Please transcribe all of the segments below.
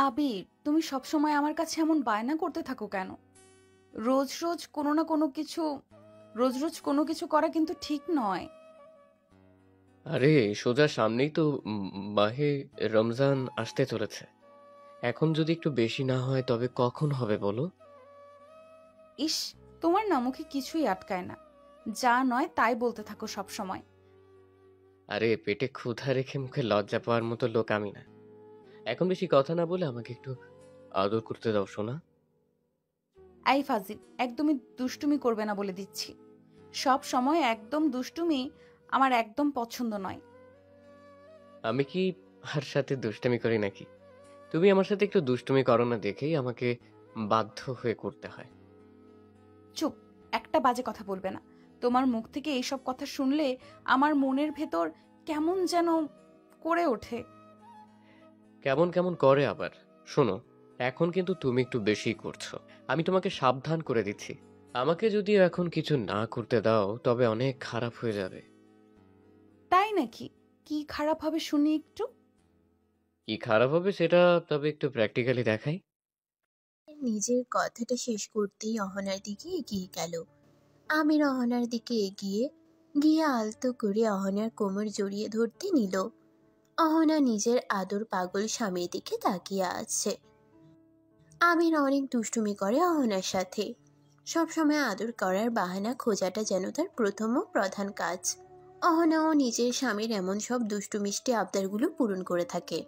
আবির, তুমি সবসময় আমার কাছে এমন বায়না করতে থাকো কেন? রোজ রোজ কোনো না কোনো কিছু রোজ রোজ কোনো কিছু করা কিন্তু ঠিক নয়। আরে, সোজা সামনেই তো মাহে রমজান আসতে চলেছে। এখন যদি একটু বেশি না হয় তবে কখন হবে বলো? ইস, তোমার না মুখে কিছুই আটকায় না। যা নয় তাই বলতে থাকো সব সময়। আরে, পেটে ক্ষুধা রেখে মুখে লজ্জা পাওয়ার মতো লোক আমি না। এখন বেশি কথা না বলে আমাকে একটু আদর করতে দাও সোনা। এই ফাজিল, একদমই দুষ্টুমি করবে না বলে দিচ্ছি। সব সময় একদম দুষ্টুমি আমার একদম পছন্দ নয়। আমি কি আর সাথে দুষ্টামি করি নাকি? তুমি আমার সাথে একটু দুষ্টুমি করো না দেখেই আমাকে বাধ্য হয়ে করতে হয়। চুপ, একটা বাজে কথা বলবে না। তোমার মুখ থেকে এইসব কথা শুনলে আমার মনের ভেতর কেমন যেন করে ওঠে। কেমন কেমন করে আবার? শোনো, এখন কিন্তু তুমি একটু বেশি করছো। আমি তোমাকে সাবধান করে দিচ্ছি। আমাকে যদিও এখন কিছু না করতে দাও তবে অনেক খারাপ হয়ে যাবে। তাই নাকি? কি খারাপ হবে শুনি একটু। কি খারাপ হবে সেটা তবে একটু প্র্যাকটিক্যালি দেখাই। নিজের কথাটা শেষ করতেই অহনার দিকে এগিয়ে গেল। আমির অহনার দিকে এগিয়ে গিয়ে আলতো করে অহনার কোমর জড়িয়ে ধরতে নিল। অহনা নিজের আদর পাগল স্বামীর দিকে তাকিয়ে আছে। আমির অনেক দুষ্টুমি করে অহনার সাথে। সবসময় আদর করার বাহানা খোঁজাটা যেন তার প্রথম ও প্রধান কাজ। অহনাও নিজের স্বামীর এমন সব দুষ্টু মিষ্টি আবদারগুলো পূরণ করে থাকে।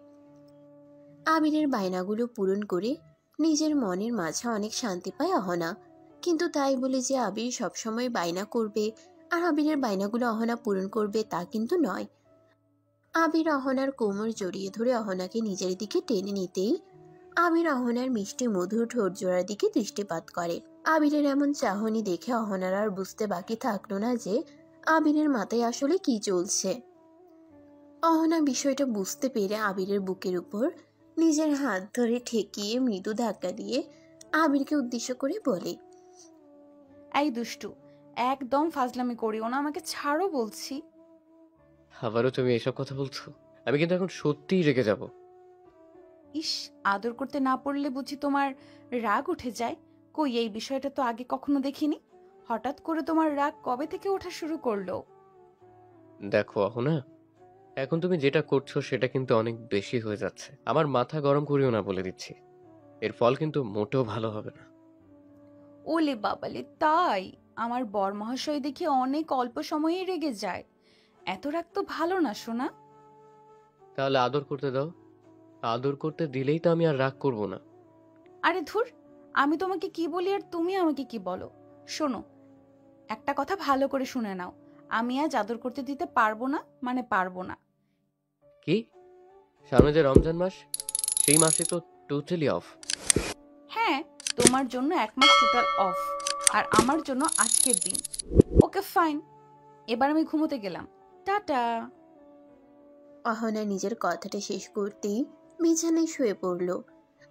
আবিরের বায়নাগুলো পূরণ করে নিজের মনের মাঝে অনেক শান্তি পায় অহনা। কিন্তু তাই বলে যে আবির সবসময় বায়না করবে আর আবিরের বায়নাগুলো অহনা পূরণ করবে তা কিন্তু নয়। আবির অহনার কোমর জড়িয়ে ধরে অহনাকে নিজের দিকে টেনে নিতেই আবির অহনার মিষ্টি মধুর ঠোঁট জোড়ার দিকে দৃষ্টিপাত করে। আবিরের এমন চাহনি দেখে অহনার আর বুঝতে বাকি থাকলো না যে আবিরের মাথায় আসলে কি চলছে। অহনা বিষয়টা বুঝতে পেরে আবিরের বুকের উপর নিজের হাত ধরে ঠেকিয়ে মৃদু ধাক্কা দিয়ে আবিরকে উদ্দেশ্য করে বলে, এই দুষ্টু, একদম ফাজলামি করিও না, আমাকে ছাড়ো বলছি। আবারও তুমি এসব কথা বলছো? আমি কিন্তু এখন সত্যিই রেগে যাব। ইস, আদর করতে না পারলে বুঝি তোমার রাগ উঠে যায়? কই, এই বিষয়টা তো আগে কখনো দেখিনি। হঠাৎ করে তোমার রাগ কবে থেকে ওঠা শুরু করলো? দেখো অহনা, এখন তুমি যেটা করছো সেটা কিন্তু অনেক বেশি হয়ে যাচ্ছে। আমার মাথা গরম করিও না বলে দিচ্ছি। এর ফল কিন্তু মোটেও ভালো হবে না। ওলে বাবালে, তাই? আমার বর মহাশয় দেখি অনেক অল্প সময়েই রেগে যায়। এত রাগ তো ভালো না শোনা। তাহলে আদর করতে দাও। আদর করতে দিলেই তো আমি আর রাগ করব না। আরে ধুর, আমি তোমাকে কি বলি আর তুমি আমাকে কি বলো? শোনো, একটা কথা ভালো করে শুনে নাও। আমি আজ আদর করতে দিতে পারবো না, মানে পারবো না। কি? সামনে যে রমজান মাস, সেই মাসে তো টোটালি অফ। হ্যাঁ, তোমার জন্য 1 মাস টোটাল অফ, আর আমার জন্য আজকের দিন। ওকে ফাইন, এবার আমি ঘুমোতে গেলাম। টাটা। অহনা নিজের কথাটা শেষ করতেই বিছানায় শুয়ে পড়ল।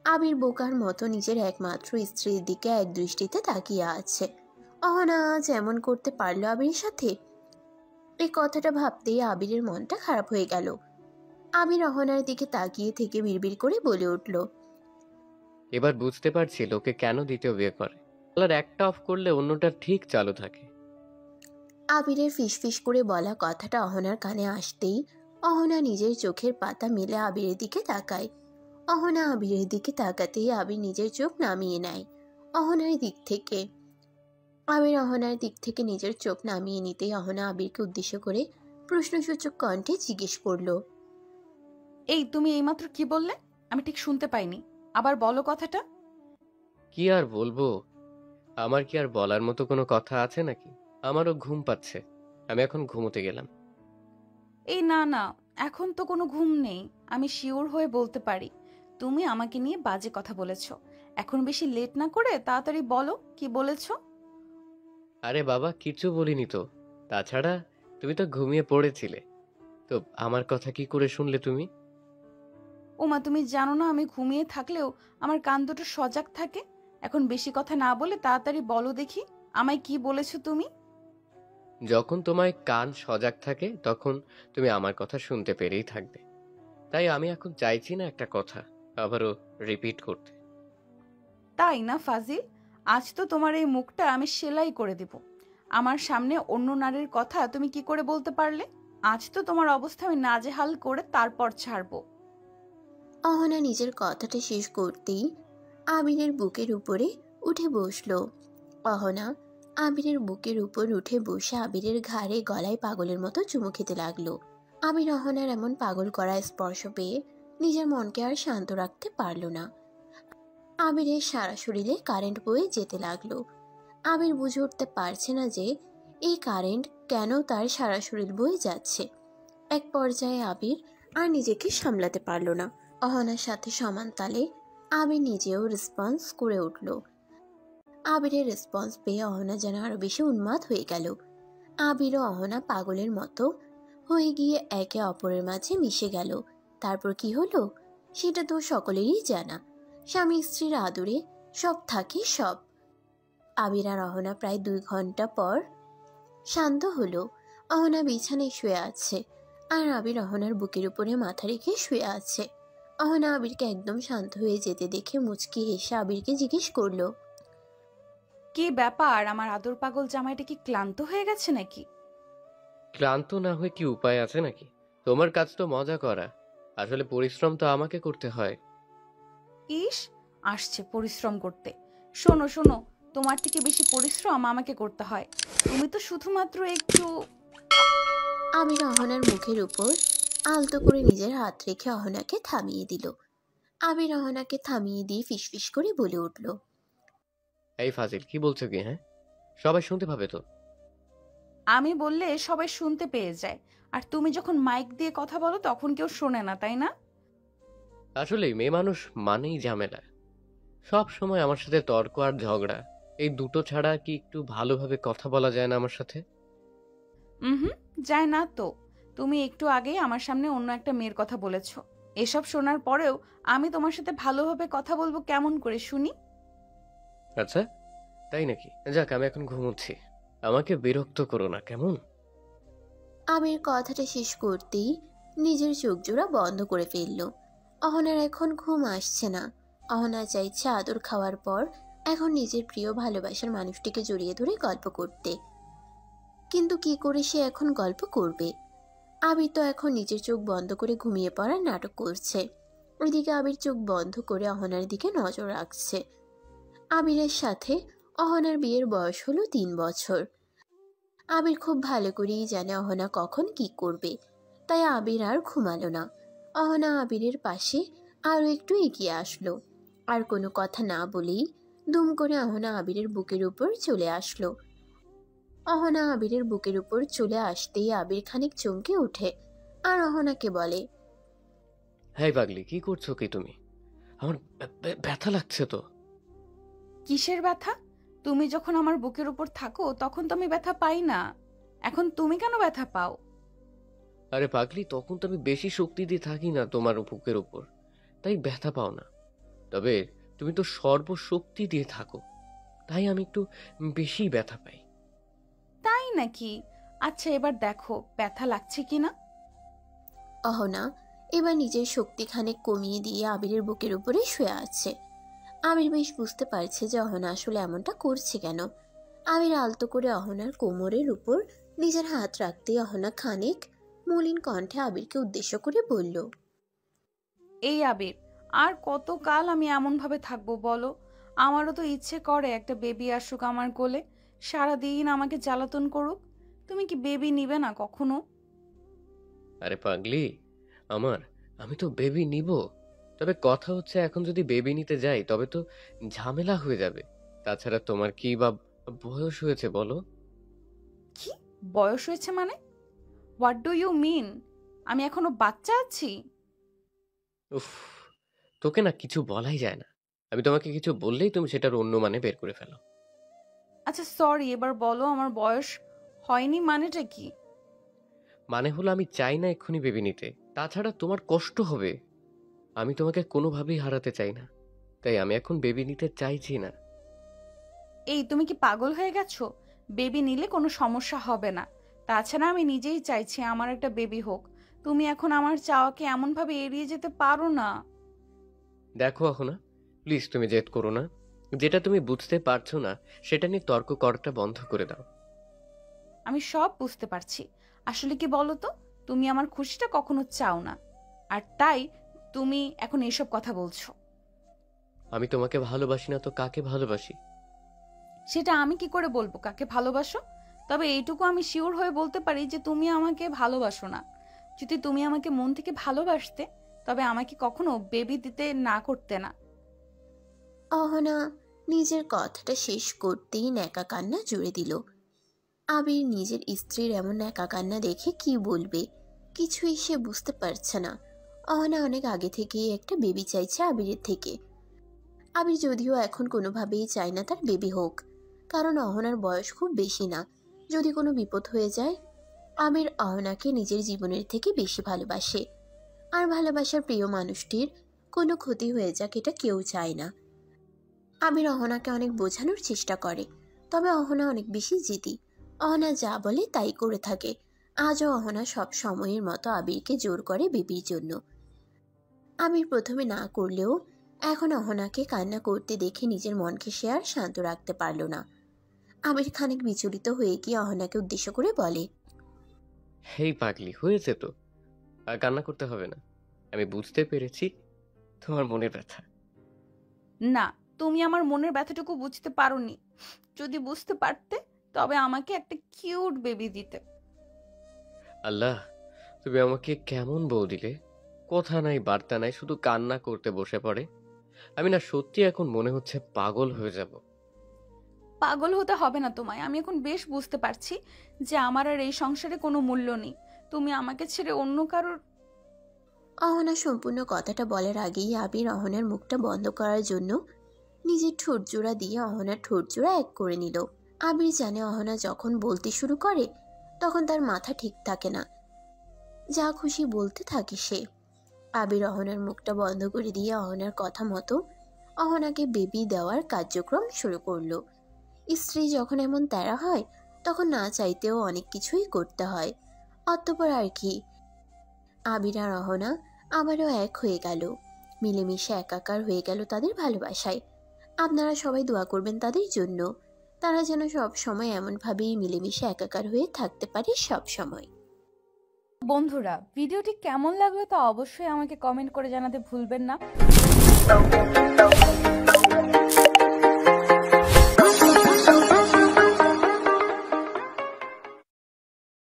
আবির বোকার মতো নিজের একমাত্র স্ত্রীর দিকে এক দৃষ্টিতে তাকিয়ে আছে। অহনা আজ এমন করতে পারলো আবিরের সাথে? এই কথাটা ভাবতেই আবিরের মনটা খারাপ হয়ে গেল। আবির অহনার দিকে তাকিয়ে থেকে বিড়বিড় করে বলে উঠল, এবার বুঝতে পারছি লোকে কেন দ্বিতীয় বিয়ে করে। আর একটা অফ করলে অন্যটা ঠিক চালু থাকে। আবিরের ফিসফিস করে বলা কথাটা অহনার কানে আসতেই অহনা নিজের চোখের পাতা মেলে আবিরের দিকে তাকায়। অহনা আবিরের দিকে তাকাতেই আবির নিজের চোখ নামিয়ে নেয় অহনার দিক থেকে। আবির অহনার দিক থেকে নিজের চোখ নামিয়ে নিতেই অহনা আবিরকে উদ্দেশ্য করে প্রশ্নসূচক কণ্ঠে জিজ্ঞেস করলো, এই, তুমি এইমাত্র কি বললে? আমি ঠিক শুনতে পাইনি। আবার বলো কথাটা। কি আর বলবো? আমার কি আর বলার মতো কোনো কথা আছে নাকি? আমারও ঘুম পাচ্ছে। আমি এখন ঘুমোতে গেলাম। এই না না, এখন তো কোনো ঘুম নেই। আমি শিওর হয়ে বলতে পারি তুমি আমাকে নিয়ে বাজে কথা বলেছো। এখন বেশি লেট না করে তাড়াতাড়ি বলো কি বলেছো। আরে বাবা, কিছু বলিনি তো। তাছাড়া তুমি তো ঘুমিয়ে পড়েছিলে। তো আমার কথা কি করে শুনলে তুমি? ওমা, তুমি জানো না আমি ঘুমিয়ে থাকলেও আমার কান দুটো সজাগ থাকে। এখন বেশি কথা না বলে তাড়াতাড়ি বলো দেখি, আমায় কি বলেছো তুমি। যখন তোমায় কান সজাগ থাকে তখন তুমি আমার কথা শুনতে পেরেই থাকবে। তাই আমি এখন চাইছি না একটা কথা। আবারও রিপিট করতে। তাই না ফাজিল? আজ তো তোমার এই মুখটা আমি সেলাই করে দিব। আমার সামনে অন্য নারীর কথা তুমি কি করে বলতে পারলে? আজ তো তোমার অবস্থা আমি নাজেহাল করে তারপর ছাড়বো। অহনা নিজের কথাটা শেষ করতেই আবিরের বুকের উপরে উঠে বসলো। অহনা আবিরের বুকের উপর উঠে বসে আবিরের ঘাড়ে গলায় পাগলের মতো চুমু খেতে লাগলো। আবির অহনার এমন পাগল করা স্পর্শ পেয়ে নিজের মনকে আর শান্ত রাখতে পারল না। আবিরের সারা শরীরে কারেন্ট বয়ে যেতে লাগলো। আবির বুঝে উঠতে পারছে না যে এই কারেন্ট কেন তার সারা শরীর বয়ে যাচ্ছে। এক পর্যায়ে আবির আর নিজেকে সামলাতে পারল না। অহনার সাথে সমান তালে আবির নিজেও রেসপন্স করে উঠল। আবিরের রেসপন্স পেয়ে অহনা যেন আরো বেশি উন্মাদ হয়ে গেল। আবির ও অহনা পাগলের মতো হয়ে গিয়ে একে অপরের মাঝে মিশে গেল। তারপর কি হলো সেটা তো সকলেরই জানা। স্বামী স্ত্রীর আদরে সব থাকে সব। আবির আর অহনা প্রায় 2 ঘন্টা পর শান্ত হলো। অহনা বিছানায় শুয়ে আছে আর আবির অহনার বুকের উপরে মাথা রেখে শুয়ে আছে। অহনা আবিরকে একদম শান্ত হয়ে যেতে দেখে মুচকি হেসে আবিরকে জিজ্ঞেস করলো, কি ব্যাপার, আমার আদর পাগল জামাইটা কি ক্লান্ত হয়ে গেছে নাকি? ক্লান্ত না হয়ে কি উপায় আছে নাকি? তোমার কাজ তো মজা করা, আসলে পরিশ্রম তো আমাকে করতে হয়। ইস, আসছে পরিশ্রম করতে। শোনো শোনো, তোমার থেকে বেশি পরিশ্রম আমাকে করতে হয়। তুমি তো শুধুমাত্র একটু। আবির অহনার মুখের উপর আলতো করে নিজের হাত রেখে অহনাকে থামিয়ে দিল। আবির অহনাকে থামিয়ে দিয়ে ফিসফিস করে বলে উঠল, এই ফাজিল, কি বলছো কি? হ্যাঁ, সবাই শুনতে পাবে তো। আমি বললে সবাই শুনতে পেয়ে যায়, আর তুমি যখন মাইক দিয়ে কথা বলো তখন কেউ শোনে না, তাই না? আসলেই মেয়ে মানুষ মানেই ঝামেলা। সব সময় আমার সাথে তর্ক আর ঝগড়া, এই দুটো ছাড়া কি একটু ভালোভাবে কথা বলা যায় না আমার সাথে? হুম, যায় না তো। তুমি একটু আগেই আমার সামনে অন্য একটা মেয়ের কথা বলেছো। এসব শোনার পরেও আমি তোমার সাথে ভালোভাবে কথা বলবো কেমন করে শুনি? আচ্ছা, তাই নাকি? যাক, আমি এখন ঘুমোচ্ছি, আমাকে বিরক্ত করো না কেমন? আবির কথাটা শেষ করতেই নিজের চোখ জোড়া বন্ধ করে ফেলল। অহনার এখন ঘুম আসছে না। অহনা চাইছে আদর খাওয়ার পর এখন নিজের প্রিয় ভালোবাসার মানুষটিকে জড়িয়ে ধরে গল্প করতে, কিন্তু কি করে সে এখন গল্প করবে? আবির তো এখন নিজের চোখ বন্ধ করে ঘুমিয়ে পড়ার নাটক করছে। ওইদিকে আবির চোখ বন্ধ করে অহনার দিকে নজর রাখছে। আবিরের সাথে অহনার বিয়ের বয়স হলো 3 বছর। আবির খুব ভালো করেই জানে অহনা কখন কি করবে, তাই আবির আর ঘুমালো না। অহনা আবিরের পাশে আরো একটু এগিয়ে আসলো, আর কোনো কথা না বলেই দুম করে অহনা আবিরের বুকের উপর চলে আসলো। অহনা আবিরের বুকের উপর চলে আসতেই আবির খানিক চমকে ওঠে আর অহনাকে বলে, হ্যাঁ পাগলি, কি করছো কি তুমি? আমার ব্যথা লাগছে তো। কিসের ব্যথা? তুমি যখন আমার বুকের উপর থাকো তখন তো আমি ব্যথা পাই না। এখন তুমি কেন ব্যথা পাও? আরে পাগলি, তখন তো আমি বেশি শক্তি দিয়ে থাকি না তোমার বুকের উপর, তাই ব্যথা পাও না। তবে তুমি তো সর্বশক্তি দিয়ে থাকো, তাই আমি একটু বেশি ব্যথা পাই। তাই নাকি? আচ্ছা, এবার দেখো ব্যথা লাগছে কিনা। অহনা এবার নিজের শক্তি খানিক কমিয়ে দিয়ে আবিরের বুকের উপরে শুয়ে আছে। আবির বেশ বুঝতে পারছে যে অহনা আসলে এমনটা করছে কেন। আবির আলতো করে অহনার কোমরের উপর নিজের হাত রাখতেই অহনা খানিক মলিন কণ্ঠে আবিরকে উদ্দেশ্য করে বলল, এই আবির, আর কতকাল আমি এমন ভাবে থাকবো বলো? আমারও তো ইচ্ছে করে একটা বেবি আসুক আমার কোলে, সারাদিন আমাকে জ্বালাতন করুক। তুমি কি বেবি নিবে না কখনো? আরে পাগলি আমার, আমি তো বেবি নিব। তবে কথা হচ্ছে, এখন যদি বেবি নিতে যাই তবে তো ঝামেলা হয়ে যাবে। তাছাড়া তোমার কি বা বয়স হয়েছে বলো? কি বয়স হয়েছে মানে? What do you mean? আমি এখনো বাচ্চা আছি? উফ, তোকে না কিছু বলাই যায় না। আমি তোমাকে কিছু বললেই তুমি সেটার অন্য মানে বের করে ফেলো। আচ্ছা সরি, এবার বলো আমার বয়স হয়নি মানেটা কি? মানে হলো, আমি চাই না এক্ষুনি বেবি নিতে, তাছাড়া তোমার কষ্ট হবে। আমি তোমাকে কোনোভাবেই হারাতে চাই না, তাই আমি এখন বেবি নিতে চাইছি না। এই তুমি কি পাগল হয়ে গেছো? বেবি নিলে কোনো সমস্যা হবে না। তাছাড়া আমি নিজেই চাইছি আমার একটা বেবি হোক। তুমি এখন আমার চাওয়াকে এমন ভাবে এড়িয়ে যেতে পারো না। দেখো না, প্লিজ তুমি জেদ করো না। যেটা তুমি বুঝতে পারছো না সেটা নিয়ে তর্ক করাটা বন্ধ করে দাও। আমি সব বুঝতে পারছি। আসলে কি বলো তো, তুমি আমার খুশিটা কখনো চাও না, আর তাই তুমি এখন এসব কথা বলছো। আমি তোমাকে ভালোবাসি না তো কাকে ভালোবাসি? সেটা আমি কি করে বলবো কাকে ভালোবাসো? তবে এইটুকু আমি শিওর হয়ে বলতে পারি যে তুমি আমাকে ভালোবাসো না। যদি তুমি আমাকে মন থেকে ভালোবাসতে, তবে আমাকে কখনো বেবি দিতে না করতে না। অহনা নিজের কথাটা শেষ করতেই ন্যাকা কান্না জুড়ে দিল। আবির নিজের স্ত্রীর এমন ন্যাকা কান্না দেখে কি বলবে, কিছুই সে বুঝতে পারছে না। অহনা অনেক আগে থেকেই একটা বেবি চাইছে আবিরের থেকে। আবির যদিও এখন কোনোভাবেই চায় না তার বেবি হোক, কারণ অহনার বয়স খুব বেশি না। যদি কোনো বিপদ হয়ে যায়, আবির অহনাকে নিজের জীবনের থেকে বেশি ভালোবাসে। আর ভালোবাসার প্রিয় মানুষটির কোনো ক্ষতি হয়ে যাক এটা কেউ চায় না। আবির অহনাকে অনেক বোঝানোর চেষ্টা করে, তবে অহনা অনেক বেশি জিদি। অহনা যা বলে তাই করে থাকে। আজও অহনা সব সময়ের মতো আবিরকে জোর করে বেবির জন্য। আবির প্রথমে না করলেও এখন অহনাকে কান্না করতে দেখে নিজের মনকে সে আর শান্ত রাখতে পারল না। আবির খানিক বিচলিত হয়ে গিয়ে অহনাকে উদ্দেশ্য করে বলে, হেই পাগলি, হয়েছে তো, আর কান্না করতে হবে না। আমি বুঝতে পেরেছি তোমার মনের ব্যথা। না, তুমি আমার মনের ব্যথাটুকু বুঝতে পারোনি। যদি বুঝতে পারতে, তবে আমাকে একটা কিউট বেবি দিতে। আল্লাহ, তুমি আমাকে কেমন বউ দিলে! কথা নাই বার্তা নাই, শুধু কান্না করতে বসে পড়ে। আমি না সত্যি এখন মনে হচ্ছে পাগল হয়ে যাব। পাগল হতে হবে না তোমায়। আমি এখন বেশ বুঝতে পারছি যে আমার আর এই সংসারে কোনো মূল্য নেই। তুমি আমাকে ছেড়ে অন্য কারোর। অহনা সম্পূর্ণ কথাটা বলার আগেই আবির অহনার মুখটা বন্ধ করার জন্য নিজের ঠোঁট জোড়া দিয়ে অহনার ঠোঁট জোড়া এক করে নিল। আবির জানে অহনা যখন বলতে শুরু করে তখন তার মাথা ঠিক থাকে না, যা খুশি বলতে থাকে সে। আবির অহনার মুখটা বন্ধ করে দিয়ে অহনার কথা মতো অহনাকে বেবি দেওয়ার কার্যক্রম শুরু করলো। স্ত্রী যখন এমন তেরা হয় তখন না চাইতেও অনেক কিছুই করতে হয়। অতঃপর আর কি, আবির আর অহনা আবারও এক হয়ে গেল। মিলেমিশে একাকার হয়ে গেল তাদের ভালোবাসায়। আপনারা সবাই দোয়া করবেন তাদের জন্য, তারা যেন সব সময় এমনভাবেই মিলেমিশে একাকার হয়ে থাকতে পারে সব সময়। বন্ধুরা, ভিডিওটি কেমন লাগলো তা অবশ্যই আমাকে কমেন্ট করে জানাতে ভুলবেন না।